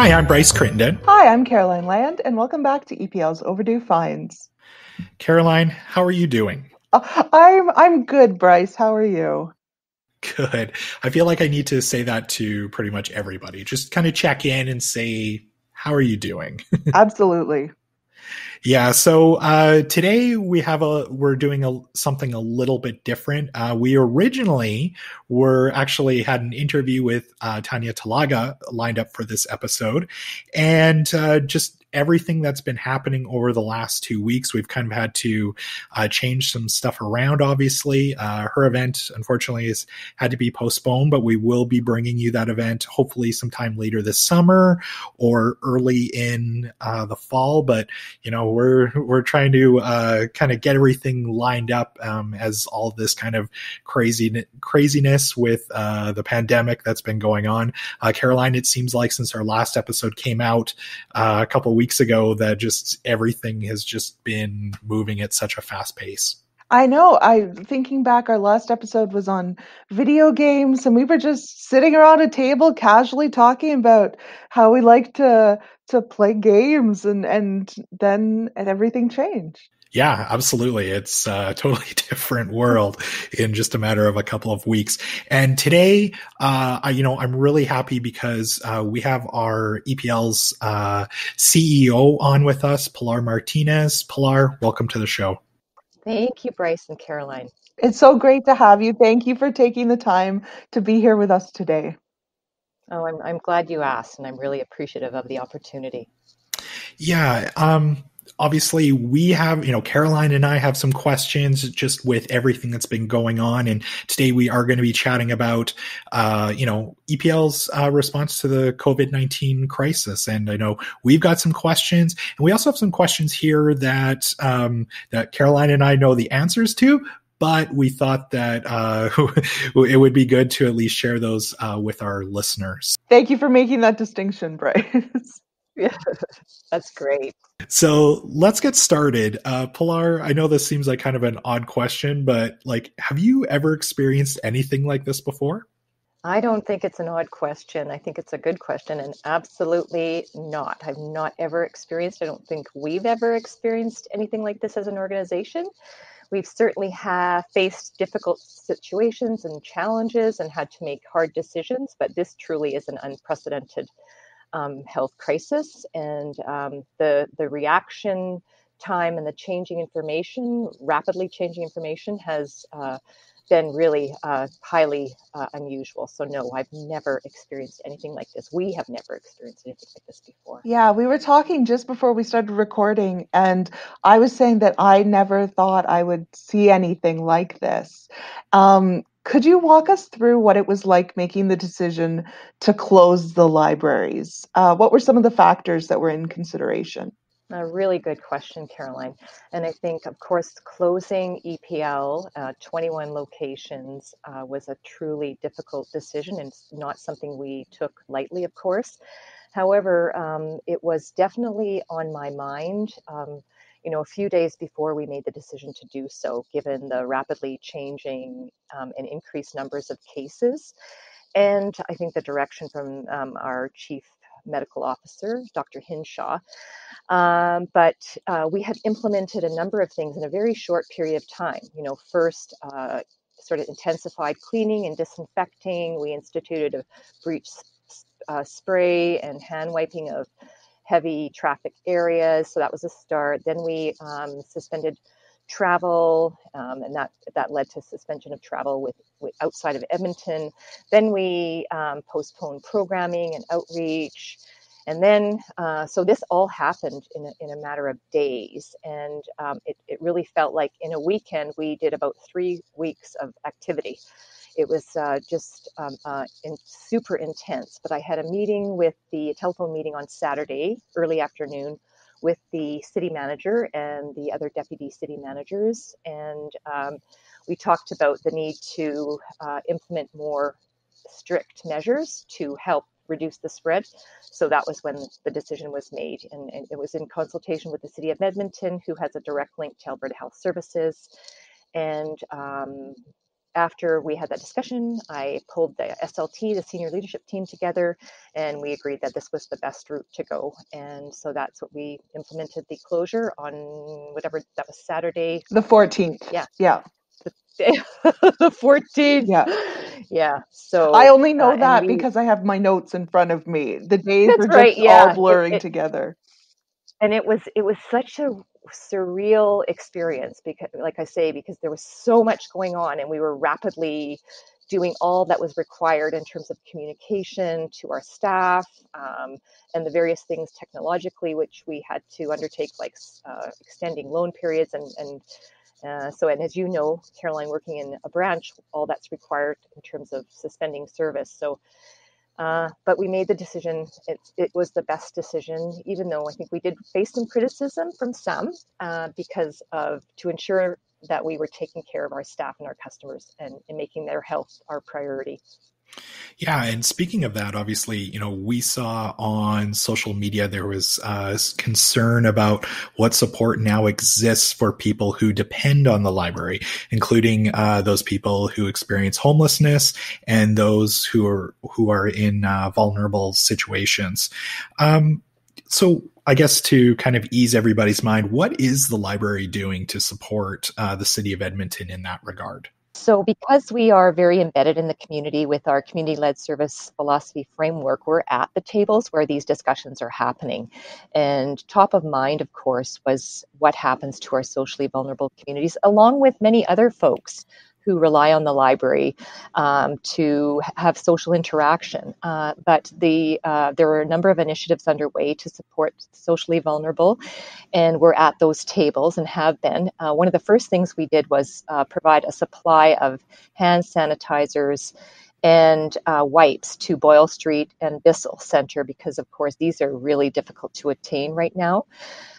Hi, I'm Bryce Crittenden. Hi, I'm Caroline Land, and welcome back to EPL's Overdue Finds. Caroline, how are you doing? I'm good, Bryce. How are you? Good. I feel like I need to say that to pretty much everybody. Just kind of check in and say, how are you doing? Absolutely. Yeah, so today we're doing something a little bit different. We originally were actually had an interview with Tanya Talaga lined up for this episode, and just everything that's been happening over the last 2 weeks, we've kind of had to change some stuff around. Obviously, her event unfortunately has had to be postponed, but we will be bringing you that event hopefully sometime later this summer or early in the fall. But we're trying to kind of get everything lined up as all this kind of craziness with the pandemic that's been going on. Caroline, it seems like since our last episode came out a couple of weeks ago that just everything has just been moving at such a fast pace. I know. Thinking back, our last episode was on video games, and we were just sitting around a table casually talking about how we like to play games, and then everything changed. Yeah, absolutely. It's a totally different world in just a matter of a couple of weeks. And today, I'm really happy because we have our EPL's CEO on with us, Pilar Martinez. Pilar, welcome to the show. Thank you, Bryce and Caroline. It's so great to have you. Thank you for taking the time to be here with us today. Oh, I'm glad you asked, and I'm really appreciative of the opportunity. Yeah. Obviously we have, Caroline and I have some questions just with everything that's been going on. And today we are going to be chatting about, EPL's response to the COVID-19 crisis. And I know we've got some questions, and we also have some questions here that, that Caroline and I know the answers to, but we thought that it would be good to at least share those with our listeners. Thank you for making that distinction, Bryce. Yeah, that's great. So let's get started. Pilar, I know this seems like kind of an odd question, but have you ever experienced anything like this before? I don't think it's an odd question. I think it's a good question, and absolutely not. I've not ever experienced, I don't think we've ever experienced anything like this as an organization. We've certainly faced difficult situations and challenges and had to make hard decisions, but this truly is an unprecedented health crisis, and the reaction time and the rapidly changing information has been really highly unusual. So no, I've never experienced anything like this. We have never experienced anything like this before. Yeah, we were talking just before we started recording, and I was saying that I never thought I would see anything like this. Could you walk us through what it was like making the decision to close the libraries? What were some of the factors that were in consideration? A really good question, Caroline. And I think, of course, closing EPL, 21 locations, was a truly difficult decision, and not something we took lightly, of course. However, it was definitely on my mind, a few days before we made the decision to do so, given the rapidly changing and increased numbers of cases. And I think the direction from our chief medical officer, Dr. Hinshaw. But we had implemented a number of things in a very short period of time. First, sort of intensified cleaning and disinfecting. We instituted a breach spray and hand wiping of heavy traffic areas. So that was a start. Then we suspended travel, and that led to suspension of travel with outside of Edmonton. Then we postponed programming and outreach. And then, so this all happened in a matter of days. And it really felt like in a weekend, we did about 3 weeks of activity. It was just super intense. But I had a telephone meeting on Saturday, early afternoon, with the city manager and the other deputy city managers. And we talked about the need to implement more strict measures to help reduce the spread. So that was when the decision was made. And it was in consultation with the city of Edmonton, who has a direct link to Alberta Health Services. And after we had that discussion, I pulled the SLT, the senior leadership team, together, and we agreed that this was the best route to go. And so that's what we implemented, the closure on whatever, that was Saturday. The 14th. Yeah. Yeah. The 14th. Yeah. Yeah. So I only know that because I have my notes in front of me. The days are just right, yeah. all blurring together. And it was such a surreal experience because, like I say, because there was so much going on and we were rapidly doing all that was required in terms of communication to our staff, and the various things technologically which we had to undertake, like extending loan periods and as you know, Caroline, working in a branch, all that's required in terms of suspending service. So but we made the decision. It was the best decision, even though I think we did face some criticism from some, because to ensure that we were taking care of our staff and our customers and making their health our priority. Yeah, and speaking of that, obviously, we saw on social media there was concern about what support now exists for people who depend on the library, including those people who experience homelessness and those who are in vulnerable situations. So I guess to kind of ease everybody's mind, what is the library doing to support the city of Edmonton in that regard? So because we are very embedded in the community with our community-led service philosophy framework, we're at the tables where these discussions are happening. And top of mind, of course, was what happens to our socially vulnerable communities, along with many other folks who rely on the library to have social interaction. But there are a number of initiatives underway to support socially vulnerable, and we're at those tables and have been. One of the first things we did was provide a supply of hand sanitizers and wipes to Boyle Street and Bissell Center, because, of course, these are really difficult to attain right now.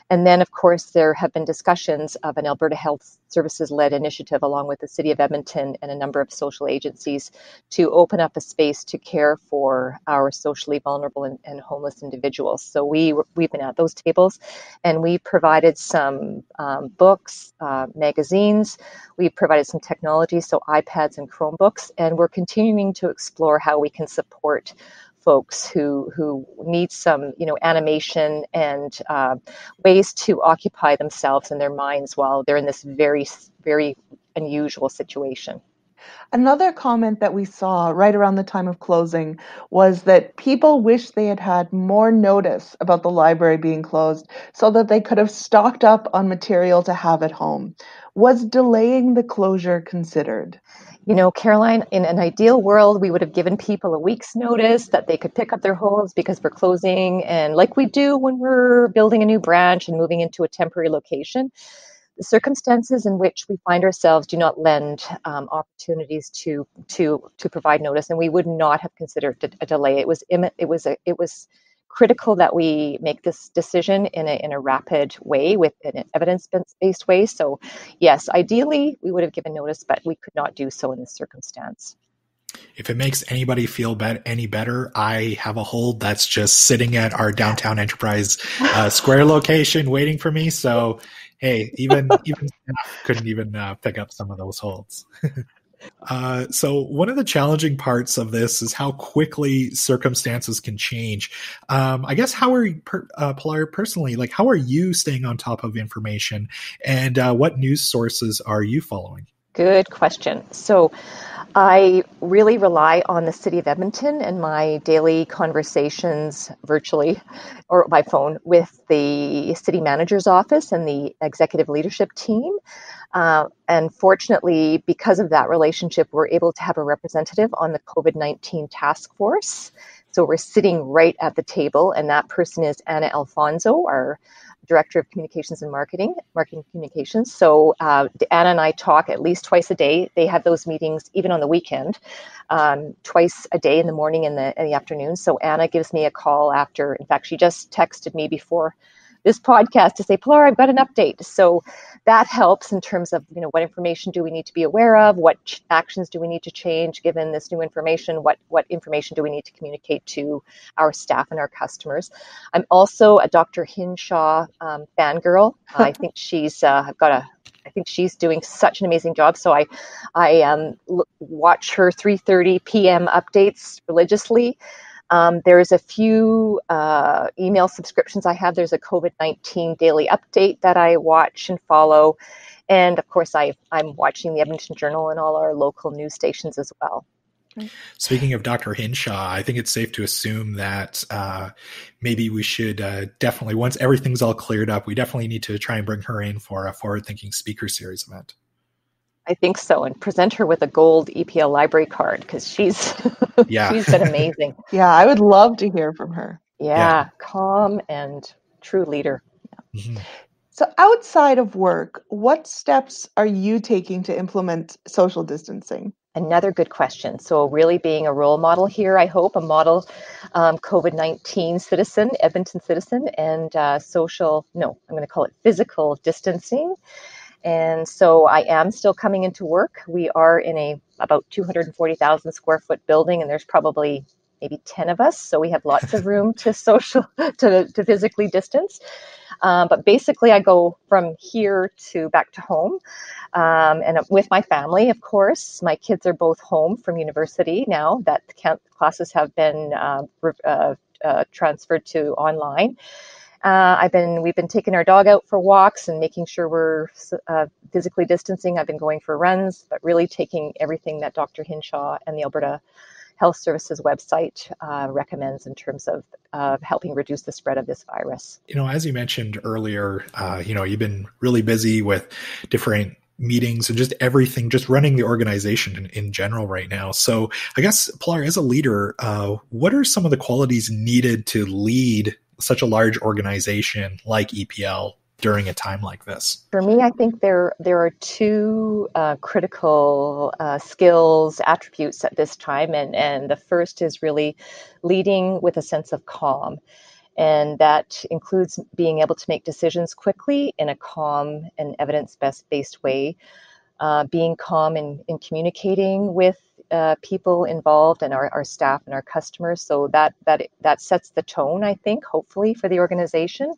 And then, of course, there have been discussions of an Alberta Health Services-led initiative along with the City of Edmonton and a number of social agencies to open up a space to care for our socially vulnerable and homeless individuals. So we've been at those tables, and we provided some books, magazines. We provided some technology, so iPads and Chromebooks, and we're continuing to explore how we can support folks who need some, animation and ways to occupy themselves and their minds while they're in this very, very unusual situation. Another comment that we saw right around the time of closing was that people wish they had had more notice about the library being closed so that they could have stocked up on material to have at home. Was delaying the closure considered? Caroline, in an ideal world, we would have given people a week's notice that they could pick up their holds because we're closing. And like we do when we're building a new branch and moving into a temporary location, the circumstances in which we find ourselves do not lend opportunities to provide notice, and we would not have considered a delay. It was critical that we make this decision in a rapid way, with an evidence-based way. So, yes, ideally we would have given notice, but we could not do so in this circumstance. If it makes anybody feel any better, I have a hold that's just sitting at our downtown Enterprise Square location waiting for me. So, hey, even staff couldn't even pick up some of those holds. So one of the challenging parts of this is how quickly circumstances can change. I guess how are you, Pilar, personally, like how are you staying on top of information, and what news sources are you following? Good question. So I really rely on the City of Edmonton and my daily conversations virtually or by phone with the city manager's office and the executive leadership team. And fortunately, because of that relationship, we're able to have a representative on the COVID-19 task force. So we're sitting right at the table, and that person is Anna Alfonso, our Director of Communications and Marketing Communications. So Anna and I talk at least twice a day. They have those meetings even on the weekend, twice a day, in the morning and in the afternoon. So Anna gives me a call after. In fact, she just texted me before this podcast to say, Pilar, I've got an update. So that helps in terms of, what information do we need to be aware of? What actions do we need to change given this new information? What information do we need to communicate to our staff and our customers? I'm also a Dr. Hinshaw fangirl. I think she's got a think she's doing such an amazing job. So I watch her 3:30 p.m. updates religiously. There's a few email subscriptions I have. There's a COVID-19 daily update that I watch and follow. And of course, I'm watching the Edmonton Journal and all our local news stations as well. Speaking of Dr. Hinshaw, I think it's safe to assume that maybe we should definitely, once everything's all cleared up, we definitely need to try and bring her in for a Forward Thinking Speaker Series event. I think so, and present her with a gold EPL library card, because she's she's been amazing. Yeah, I would love to hear from her. Yeah, calm and true leader. Mm-hmm. So outside of work, what steps are you taking to implement social distancing? Another good question. So really being a role model here, I hope, a model COVID-19 citizen, Edmonton citizen, and I'm going to call it physical distancing. And so I am still coming into work. We are in about 240,000 square foot building, and there's probably maybe 10 of us. So we have lots of room to physically distance. But basically I go from here to back to home, and with my family, of course. My kids are both home from university now that classes have been transferred to online. We've been taking our dog out for walks and making sure we're physically distancing. I've been going for runs, but really taking everything that Dr. Hinshaw and the Alberta Health Services website recommends in terms of helping reduce the spread of this virus. As you mentioned earlier, you've been really busy with different meetings and just everything, just running the organization in general right now. So I guess, Pilar, as a leader, what are some of the qualities needed to lead such a large organization like EPL during a time like this? For me, I think there are two critical skills, attributes at this time. And the first is really leading with a sense of calm. And that includes being able to make decisions quickly in a calm and evidence-based way, being calm in communicating with people involved and our staff and our customers. So that sets the tone, I think, hopefully, for the organization.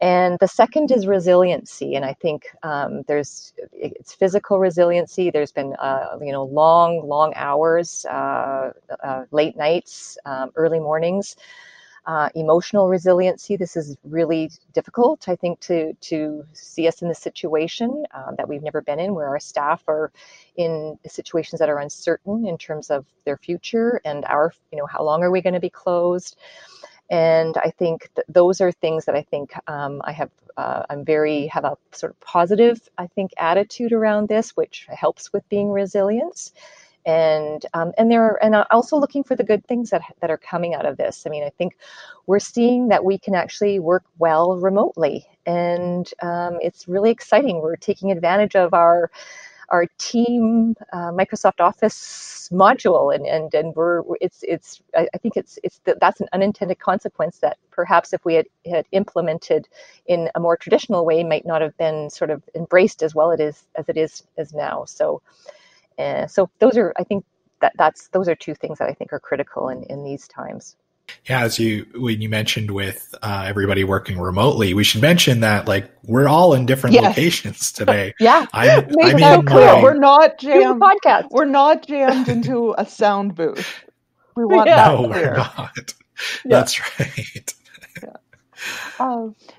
And the second is resiliency. And I think it's physical resiliency. There's been, long hours, late nights, early mornings. Emotional resiliency. This is really difficult, I think, to see us in this situation that we've never been in, where our staff are in situations that are uncertain in terms of their future and how long are we going to be closed. And I think those are things that I think I have a sort of positive, I think, attitude around this, which helps with being resilient. And also looking for the good things that are coming out of this. I mean, I think we're seeing that we can actually work well remotely, and it's really exciting. We're taking advantage of our team Microsoft Office module, I think that's an unintended consequence that perhaps if we had implemented in a more traditional way might not have been sort of embraced as well as it is now. So those are, I think those are two things that I think are critical in these times. Yeah, when you mentioned with everybody working remotely, we should mention that we're all in different locations today. Yeah, make that clear. We're not jammed. We're not jammed into a sound booth. We want that clear. We're not. That's right.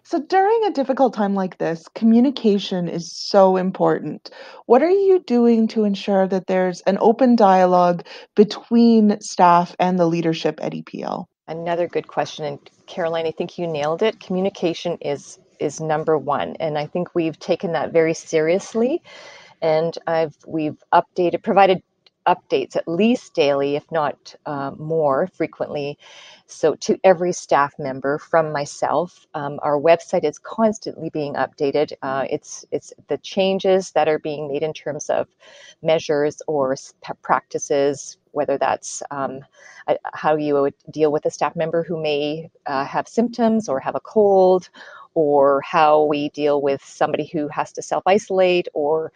So during a difficult time like this, communication is so important. What are you doing to ensure that there's an open dialogue between staff and the leadership at EPL? Another good question. And Caroline, I think you nailed it. Communication is number one. And I think we've taken that very seriously. And we've provided updates at least daily, if not more frequently. So to every staff member from myself, our website is constantly being updated. It's the changes that are being made in terms of measures or practices, whether that's how you would deal with a staff member who may have symptoms or have a cold, or how we deal with somebody who has to self-isolate, or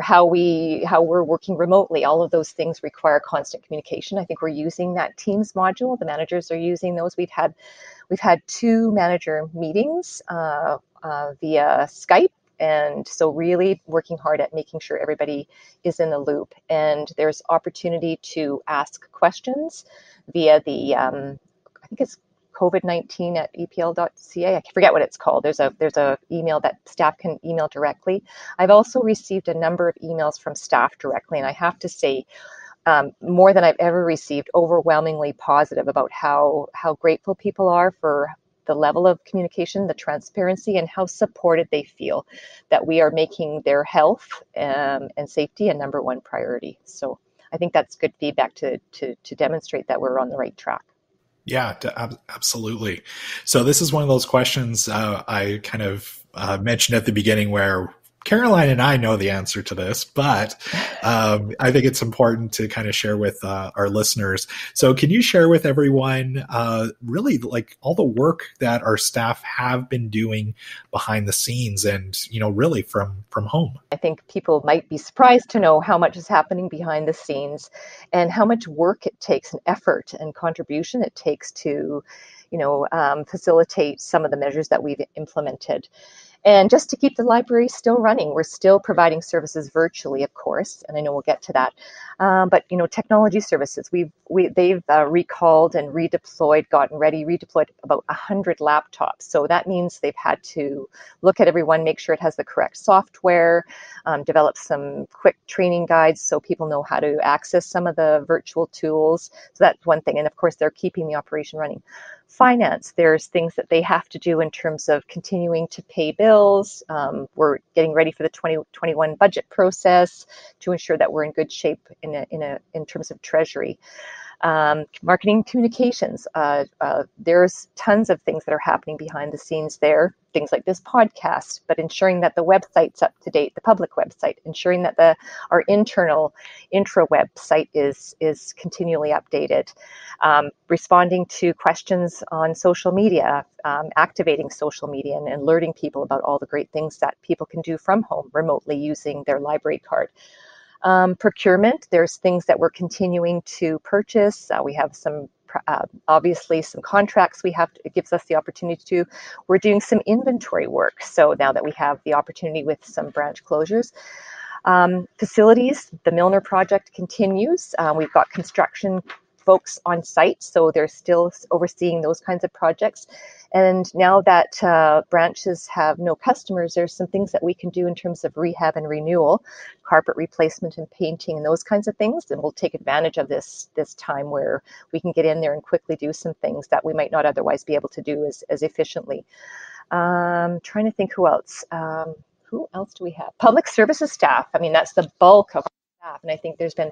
how we're working remotely. All of those things require constant communication. I think we're using that Teams module. The managers are using those. We've had 2 manager meetings via Skype, And so really working hard at making sure everybody is in the loop. And there's opportunity to ask questions via the, I think it's COVID-19 at EPL.ca. I forget what it's called. There's a email that staff can email directly. I've also received a number of emails from staff directly, and I have to say, more than I've ever received, overwhelmingly positive about how grateful people are for the level of communication, the transparency, and how supported they feel that we are making their health and safety a number one priority. So I think that's good feedback to demonstrate that we're on the right track. Yeah, absolutely. So this is one of those questions I kind of mentioned at the beginning where Caroline and I know the answer to this, but I think it's important to kind of share with our listeners. So can you share with everyone really like all the work that our staff have been doing behind the scenes and, really from home? I think people might be surprised to know how much is happening behind the scenes and how much work it takes and effort and contribution it takes to, facilitate some of the measures that we've implemented. And just to keep the library still running, we're still providing services virtually, of course, and I know we'll get to that. But technology services, they've recalled and redeployed about 100 laptops. So that means they've had to look at everyone, make sure it has the correct software, develop some quick training guides so people know how to access some of the virtual tools. So that's one thing, and of course they're keeping the operation running. Finance, there's things that they have to do in terms of continuing to pay bills. We're getting ready for the 2021 budget process to ensure that we're in good shape in terms of treasury. Marketing communications. There's tons of things that are happening behind the scenes there, things like this podcast, but ensuring that the website's up to date, the public website, ensuring that our internal intra website is continually updated, responding to questions on social media, activating social media and alerting people about all the great things that people can do from home remotely using their library card. Procurement, there's things that we're continuing to purchase. We have obviously some contracts it gives us the opportunity to. We're doing some inventory work. So now that we have the opportunity with some branch closures. Facilities, the Milner project continues. We've got construction folks on site, so they're still overseeing those kinds of projects. And now that branches have no customers, there's some things that we can do in terms of rehab and renewal, carpet replacement and painting and those kinds of things. And we'll take advantage of this time where we can get in there and quickly do some things that we might not otherwise be able to do as efficiently. Trying to think who else. Who else do we have? Public services staff. I mean, that's the bulk of staff. And I think there's been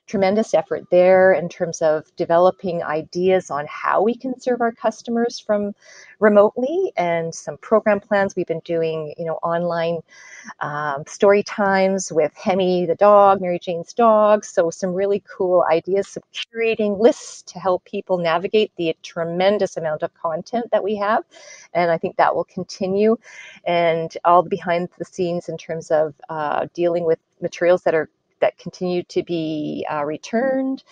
tremendous effort there in terms of developing ideas on how we can serve our customers from remotely, and some program plans. We've been doing, online story times with Hemi the dog, Mary Jane's dog. So some really cool ideas, some curating lists to help people navigate the tremendous amount of content that we have. And I think that will continue. And all behind the scenes in terms of dealing with materials that continue to be returned,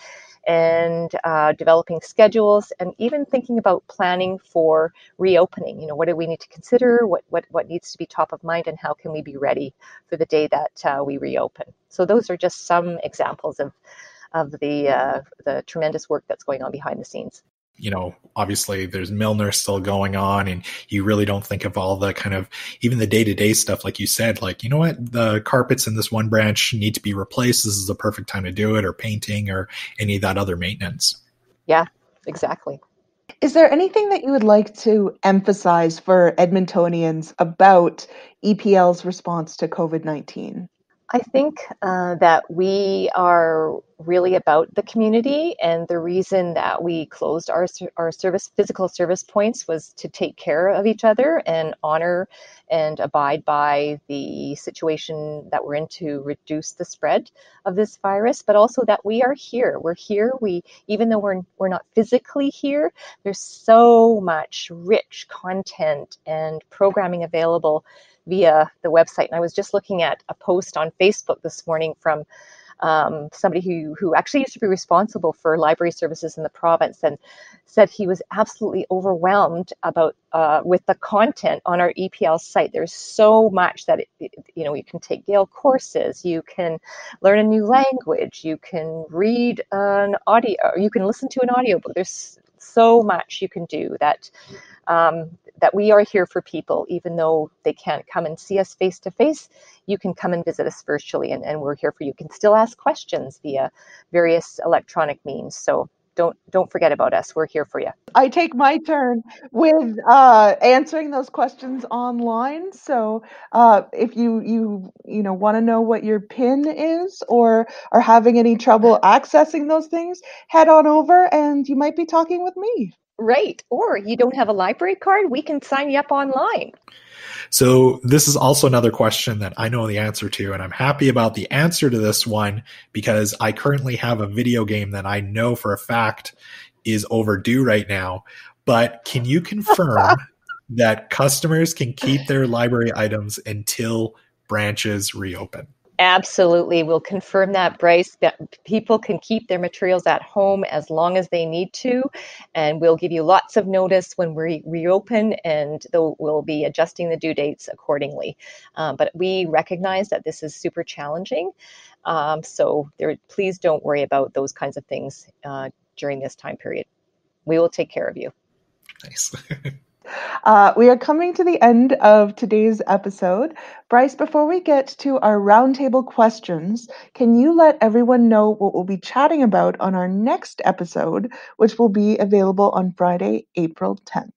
and developing schedules, and even thinking about planning for reopening. What do we need to consider? What needs to be top of mind, and how can we be ready for the day that we reopen? So those are just some examples of the tremendous work that's going on behind the scenes. Obviously there's Milner still going on, and you really don't think of all the kind of even the day-to-day stuff, like you said, like, the carpets in this one branch need to be replaced. This is the perfect time to do it, or painting, or any of that other maintenance. Yeah, exactly. Is there anything that you would like to emphasize for Edmontonians about EPL's response to COVID-19? I think that we are really about the community, and the reason that we closed our physical service points was to take care of each other and honor and abide by the situation that we're in to reduce the spread of this virus, but also that we are here. We're here. Even though we're not physically here, there's so much rich content and programming available via the website. And I was just looking at a post on Facebook this morning from somebody who actually used to be responsible for library services in the province, and said he was absolutely overwhelmed about with the content on our EPL site. There's so much that you can take Gale courses, you can learn a new language, you can read an audio, you can listen to an audiobook. There's so much you can do that we are here for people, even though they can't come and see us face to face. You can come and visit us virtually, and we're here for you. You can still ask questions via various electronic means. So don't forget about us. We're here for you. I take my turn with answering those questions online. So if you want to know what your PIN is or are having any trouble accessing those things, head on over and you might be talking with me. Right. Or you don't have a library card, we can sign you up online. So this is also another question that I know the answer to, and I'm happy about the answer to this one because I currently have a video game that I know for a fact is overdue right now. But can you confirm that customers can keep their library items until branches reopen? Absolutely. We'll confirm that, Bryce, that people can keep their materials at home as long as they need to. And we'll give you lots of notice when we reopen, and we'll be adjusting the due dates accordingly. But we recognize that this is super challenging. So please don't worry about those kinds of things during this time period. We will take care of you. Nice. We are coming to the end of today's episode. Bryce, before we get to our roundtable questions, can you let everyone know what we'll be chatting about on our next episode, which will be available on Friday, April 10th?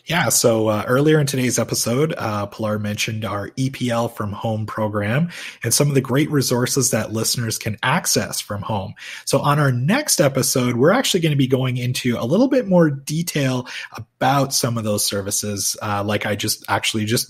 Yeah, so earlier in today's episode, Pilar mentioned our EPL from home program and some of the great resources that listeners can access from home. So on our next episode, we're actually going to be going into a little bit more detail about some of those services, like I just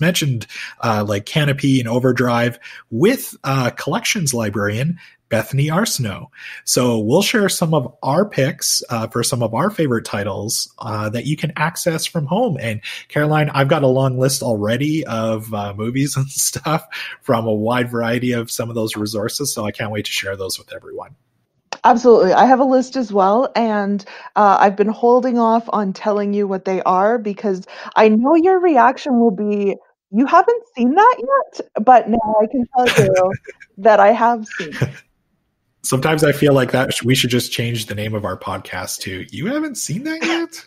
mentioned, like Canopy and Overdrive with collections librarian Bethany Arsenault. So we'll share some of our picks for some of our favorite titles that you can access from home. And Caroline, I've got a long list already of movies and stuff from a wide variety of some of those resources. So I can't wait to share those with everyone. Absolutely. I have a list as well, and I've been holding off on telling you what they are because I know your reaction will be, you haven't seen that yet, but now I can tell you that I have seen it. Sometimes I feel like that we should just change the name of our podcast to "You haven't seen that yet."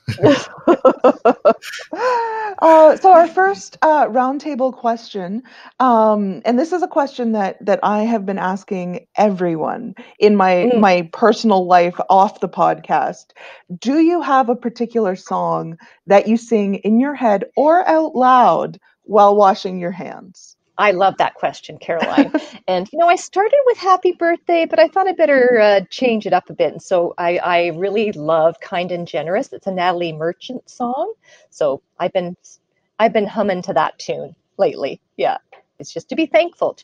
So our first roundtable question, and this is a question that I have been asking everyone in my personal life off the podcast. Do you have a particular song that you sing in your head or out loud while washing your hands? I love that question, Caroline. And, I started with Happy Birthday, but I thought I'd better change it up a bit. And so I really love Kind and Generous. It's a Natalie Merchant song. So I've been humming to that tune lately. Yeah. It's just to be thankful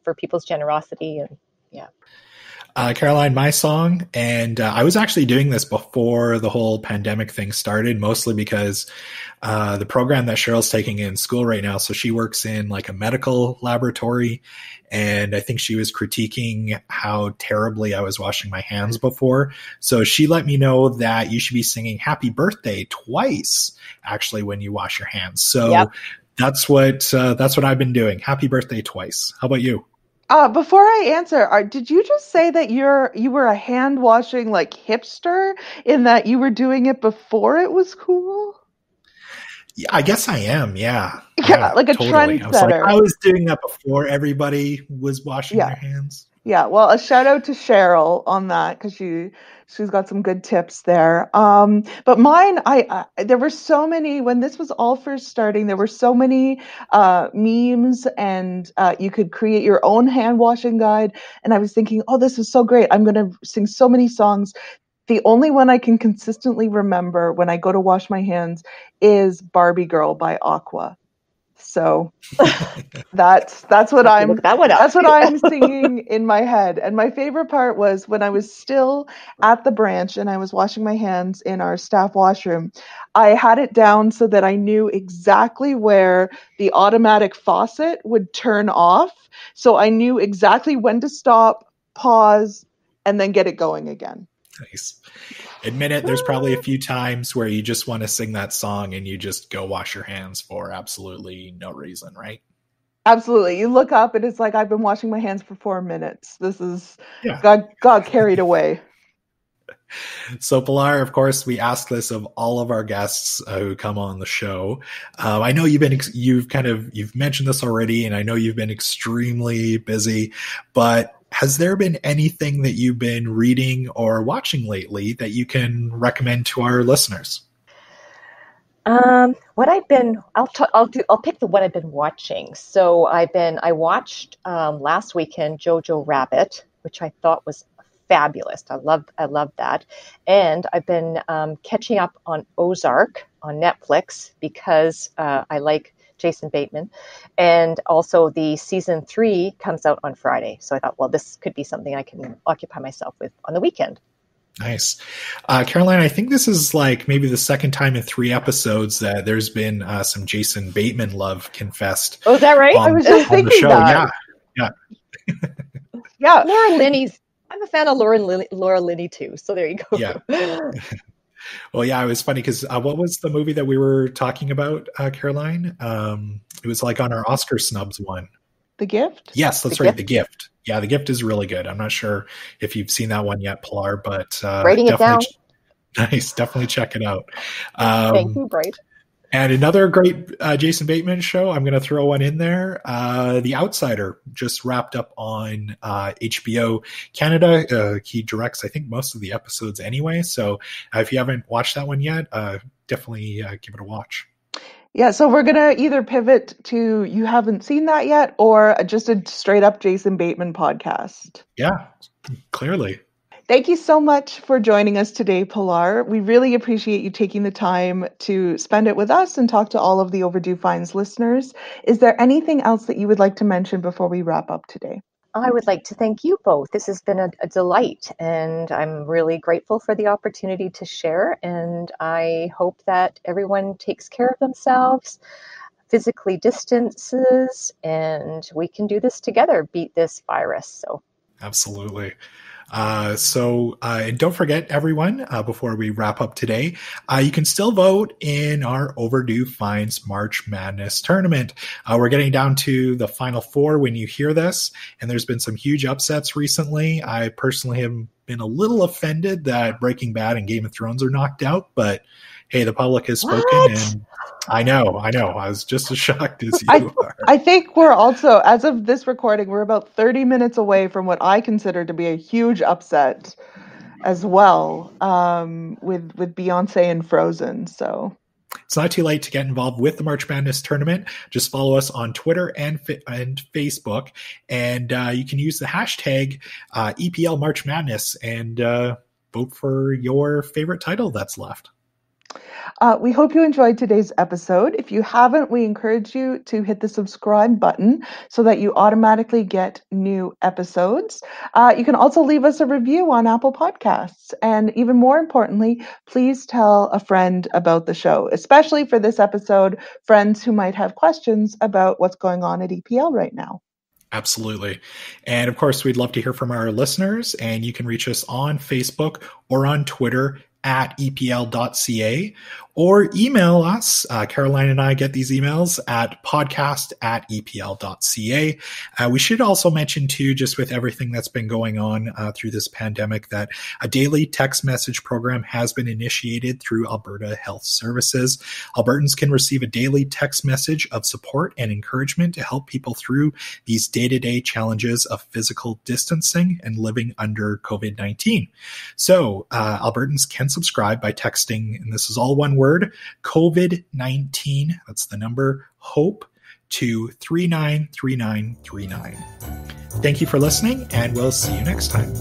for people's generosity. And yeah. Caroline, my song, and I was actually doing this before the whole pandemic thing started, mostly because the program that Cheryl's taking in school right now, so she works in like a medical laboratory, and I think she was critiquing how terribly I was washing my hands before. So she let me know that you should be singing Happy Birthday twice, actually, when you wash your hands. So yep. That's what I've been doing. Happy Birthday twice. How about you? Before I answer, did you just say that you were a hand washing like hipster in that you were doing it before it was cool? Yeah, I guess I am. Yeah, like a totally. Trendsetter. I was doing that before everybody was washing their hands. Yeah, well, a shout out to Cheryl on that because she's got some good tips there. But mine, there were so many when this was all first starting. There were so many memes, and you could create your own hand washing guide. And I was thinking, oh, this is so great! I'm going to sing so many songs. The only one I can consistently remember when I go to wash my hands is "Barbie Girl" by Aqua. So that's what I'm singing in my head. And my favorite part was when I was still at the branch and I was washing my hands in our staff washroom. I had it down so that I knew exactly where the automatic faucet would turn off. So I knew exactly when to stop, pause, and then get it going again. Nice. Admit it, there's probably a few times where you just want to sing that song and you just go wash your hands for absolutely no reason, right? Absolutely. You look up and it's like, I've been washing my hands for 4 minutes. This is got carried away. So Pilar, of course, we ask this of all of our guests who come on the show. I know you've mentioned this already, and I know you've been extremely busy, but has there been anything that you've been reading or watching lately that you can recommend to our listeners? What I've been, I'll pick the what I've been watching. So I watched last weekend Jojo Rabbit, which I thought was fabulous. I love that. And I've been catching up on Ozark on Netflix because I like Jason Bateman. And also the season 3 comes out on Friday. So I thought, well, this could be something I can occupy myself with on the weekend. Nice. Caroline, I think this is like maybe the second time in 3 episodes that there's been some Jason Bateman love confessed. Oh, is that right? I was just thinking that. Yeah. Yeah. Laura Linney's. I'm a fan of Laura Linney too. So there you go. Yeah. Well, yeah, it was funny because what was the movie that we were talking about, Caroline? It was like on our Oscar snubs one. The Gift? Yes, that's right. The Gift. Yeah, The Gift is really good. I'm not sure if you've seen that one yet, Pilar, but writing it down. Nice. Definitely check it out. Thank you, Bryce. And another great Jason Bateman show, I'm going to throw one in there. The Outsider just wrapped up on HBO Canada. He directs, I think, most of the episodes anyway. So if you haven't watched that one yet, definitely give it a watch. Yeah, so we're going to either pivot to you haven't seen that yet or just a straight up Jason Bateman podcast. Yeah, clearly. Thank you so much for joining us today, Pilar. We really appreciate you taking the time to spend it with us and talk to all of the Overdue Finds listeners. Is there anything else that you would like to mention before we wrap up today? I would like to thank you both. This has been a delight, and I'm really grateful for the opportunity to share. And I hope that everyone takes care of themselves, physically distances, and we can do this together, beat this virus. So, absolutely. And don't forget, everyone, before we wrap up today, you can still vote in our Overdue Finds March Madness tournament. We're getting down to the final 4 when you hear this, and there's been some huge upsets recently. I personally have been a little offended that Breaking Bad and Game of Thrones are knocked out, but hey, the public has spoken, and I know. I was just as shocked as you are. I think we're also, as of this recording, we're about 30 minutes away from what I consider to be a huge upset as well, with Beyonce and Frozen. So it's not too late to get involved with the March Madness tournament. Just follow us on Twitter and Facebook, and you can use the hashtag EPL March Madness and vote for your favorite title that's left. We hope you enjoyed today's episode. If you haven't, we encourage you to hit the subscribe button so that you automatically get new episodes. You can also leave us a review on Apple Podcasts. And even more importantly, please tell a friend about the show, especially for this episode, friends who might have questions about what's going on at EPL right now. Absolutely. And of course, we'd love to hear from our listeners, and you can reach us on Facebook or on Twitter at EPL.ca, or email us. Caroline and I get these emails at podcast@EPL.ca. We should also mention too, just with everything that's been going on through this pandemic, that a daily text message program has been initiated through Alberta Health Services. Albertans can receive a daily text message of support and encouragement to help people through these day-to-day challenges of physical distancing and living under COVID-19. So Albertans can subscribe by texting, and this is all one word, COVID-19, that's the number, HOPE, to 393939. Thank you for listening, and we'll see you next time.